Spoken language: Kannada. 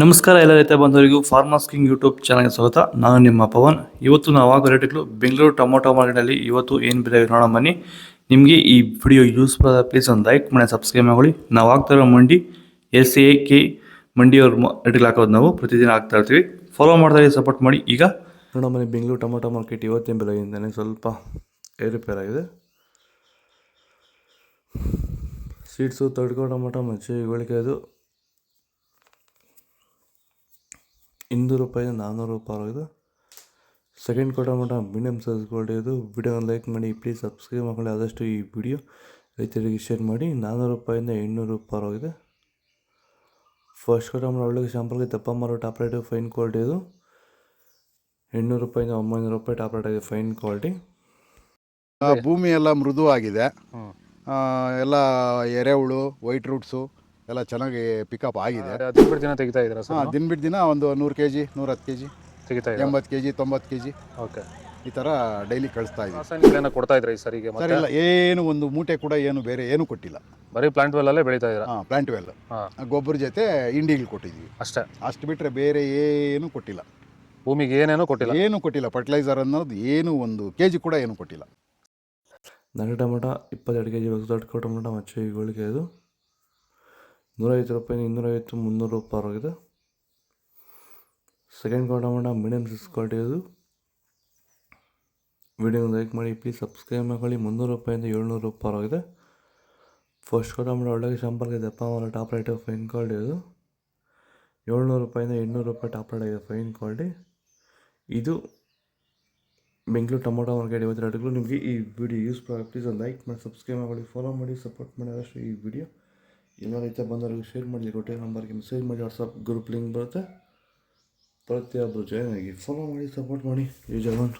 ನಮಸ್ಕಾರ ಎಲ್ಲ ರೈತ ಬಂಧುವರಿಗೂ ಫಾರ್ಮರ್ಸ್ ಕಿಂಗ್ ಯೂಟ್ಯೂಬ್ ಚಾನಲ್ಗೆ ಸ್ವಾಗತ. ನಾನು ನಿಮ್ಮ ಪವನ್. ಇವತ್ತು ನಾವು ಆಗೋ ರೇಟ್ಗಳು ಬೆಂಗಳೂರು ಟೊಮೊಟೊ ಮಾರ್ಕೆಟಲ್ಲಿ ಇವತ್ತು ಏನು ಬೆಲೆ ನೋಡೋಣ ಬನ್ನಿ. ನಿಮಗೆ ಈ ವಿಡಿಯೋ ಯೂಸ್ಫುಲ್ ಆದ ಪ್ಲೀಸ್ ಒಂದು ಲೈಕ್ ಮಾಡಿ ಸಬ್ಸ್ಕ್ರೈಬ್ ಮಾಡಿ. ನಾವು ಆಗ್ತಾ ಇರೋ ಮಂಡಿ SAK ಮಂಡಿಯವ್ರ ರೇಟ್ಗಳು ಹಾಕೋದು ನಾವು ಪ್ರತಿದಿನ ಆಗ್ತಾ ಇರ್ತೀವಿ. ಫಾಲೋ ಮಾಡ್ತಾ ಸಪೋರ್ಟ್ ಮಾಡಿ. ಈಗ ನೋಡೋಣ ಬನ್ನಿ, ಬೆಂಗಳೂರು ಟೊಮೊಟೊ ಮಾರ್ಕೆಟ್ ಇವತ್ತೇನು ಬೆಲೆ ಆಗಿದೆ, ಸ್ವಲ್ಪ ಏರುಪೇರಾಗಿದೆ. ಸೀಡ್ಸು ತಡ್ಕೋ ಟೊಮೊಟೊ ಮಚ್ಚಿ ಗಳಿಕೆದು 200 ರೂಪಾಯಿ 400 ರೂಪಾಯಿ ಆಗಿದೆ. Second tomato medium size quality ಇದು. ವಿಡಿಯೋನ ಲೈಕ್ ಮಾಡಿ, ಪ್ಲೀಸ್ ಸಬ್ಸ್ಕ್ರೈಬ್ ಮಾಡ್ಕೊಳ್ಳಿ. ಆದಷ್ಟು ಈ ವಿಡಿಯೋ ರೈತರಿಗೆ ಶೇರ್ ಮಾಡಿ. 400 ರೂಪಾಯಿಂದ 800 ರೂಪಾಯಿ ಆಗಿದೆ. ಫಸ್ಟ್ ಟೊಮೊಟೊ ಒಳ್ಳೆಗೆ ಶಾಂಪಲ್ಗೆ ದಪ್ಪ ಮಾರೋ ಟಾಪ್ ರೇಟು ಫೈನ್ ಕ್ವಾಲಿಟಿ ಇದು. 800 ರೂಪಾಯಿಂದ 900 ರೂಪಾಯಿ ಟಾಪ್ ರೇಟ್ ಆಗಿದೆ, ಫೈನ್ ಕ್ವಾಲಿಟಿ. ಭೂಮಿ ಎಲ್ಲ ಮೃದುವಾಗಿದೆ, ಎಲ್ಲ ಎರೆಹುಳು, ವೈಟ್ ರೂಟ್ಸು ಎಲ್ಲ ಚೆನ್ನಾಗಿ ಪಿಕಪ್ ಆಗಿದೆ. ದಿನ ದಿನ ತೆಗಿತಾ ಇದ್ದೀರಾ ಸರ್? ದಿನ ಬಿಟ್ಟು ದಿನ ಒಂದು 100 kg 110 kg ತೆಗಿತಾ 80 kg 90 kg ಓಕೆ, ಈ ಥರ ಡೈಲಿ ಕಳಿಸ್ತಾ ಇದ್ದೀವಿ. ರಾಸಾಯನಿಕ ಕೊಡ್ತಾ ಇದ್ರಾ ಈ ಸರಿಗೆ? ಸರ್ ಇಲ್ಲ, ಏನು ಒಂದು ಮೂಟೆ ಕೂಡ ಏನು ಬೇರೆ ಏನು ಕೊಟ್ಟಿಲ್ಲ. ಬರೀ ಪ್ಲಾಂಟ್ ವೆಲ್ಲಲ್ಲೇ ಬೆಳೀತಾ ಇದ್ದೀರಾ? ಪ್ಲಾಂಟ್ ವೆಲ್ ಗೊಬ್ಬರ ಜೊತೆ ಇಂಡಿಗಳು ಕೊಟ್ಟಿದ್ದೀವಿ ಅಷ್ಟೇ. ಅಷ್ಟು ಬಿಟ್ಟರೆ ಬೇರೆ ಏನು ಕೊಟ್ಟಿಲ್ಲ. ಭೂಮಿಗೆ ಏನೇನೂ ಕೊಟ್ಟಿಲ್ಲ? ಏನು ಕೊಟ್ಟಿಲ್ಲ. ಫರ್ಟಿಲೈಸರ್ ಅನ್ನೋದು ಏನು 1 kg ಕೂಡ ಏನು ಕೊಟ್ಟಿಲ್ಲ. ನಾಟಿ ಟೊಮೊಟೊ 22 kg ದೊಡ್ಡ ಟೊಮೊಟೊ ಮಚ್ಚಿ ಗಳಿಕೆ ಇದು 150 ರೂಪಾಯಿ 250 300 ರೂಪಾಯಿ ಆಗಿದೆ. Second tomato medium size quality ಇದು. ವಿಡಿಯೋನ ಲೈಕ್ ಮಾಡಿ, ಪ್ಲೀಸ್ ಸಬ್ಸ್ಕ್ರೈಬ್ ಮಾಡ್ಕೊಳ್ಳಿ. 300 ರೂಪಾಯಿಂದ 700 ರೂಪಾಯಿ ಆಗಿದೆ. ಫಸ್ಟ್ ಟೊಮೊಟೊ ಒಳ್ಳೆಗೆ ಶಾಂಪಲ್ಗೆ ದಪ್ಪ ಮಾರೋ ಟಾಪ್ ರೇಟು ಫೈನ್ ಕ್ವಾಲಿಟಿ ಇದು. 700 ರೂಪಾಯಿಂದ 800 ರೂಪಾಯಿ ಟಾಪ್ ರೇಟ್ ಆಗಿದೆ, ಫೈನ್ ಕ್ವಾಲಿಟಿ ಇದು. ಬೆಂಗಳೂರು ಟೊಮೊಟೊ ಮಾರ್ಕೆಟ್ ಇವತ್ತು ರೇಟ್ಗಳು. ನಿಮಗೆ ಈ ವಿಡಿಯೋ ಯೂಸ್ಫುಲ್ ಆಗಿ ಪ್ಲೀಸ್ ಒಂದು ಲೈಕ್ ಮಾಡಿ, ಸಬ್ಸ್ಕ್ರೈಬ್ ಮಾಡಿ, ಫಾಲೋ ಮಾಡಿ, ಸಪೋರ್ಟ್ ಮಾಡಿ. ಆದಷ್ಟು ಈ ವಿಡಿಯೋ ಎಲ್ಲ ರೈತ ಬಂದವರಿಗೂ ಶೇರ್ ಮಾಡಿ. ಕೊಟ್ಟಿರೋ ನಂಬರ್ಗೆ ಮೆಸೇಜ್ ಮಾಡಿ, ವಾಟ್ಸಪ್ ಗ್ರೂಪ್ ಲಿಂಕ್ ಬರುತ್ತೆ, ಪ್ರತಿಯೊಬ್ಬರು ಜಾಯ್ನ್ ಆಗಿ ಫಾಲೋ ಮಾಡಿ, ಸಪೋರ್ಟ್ ಮಾಡಿ. ಈ ಜಗನ್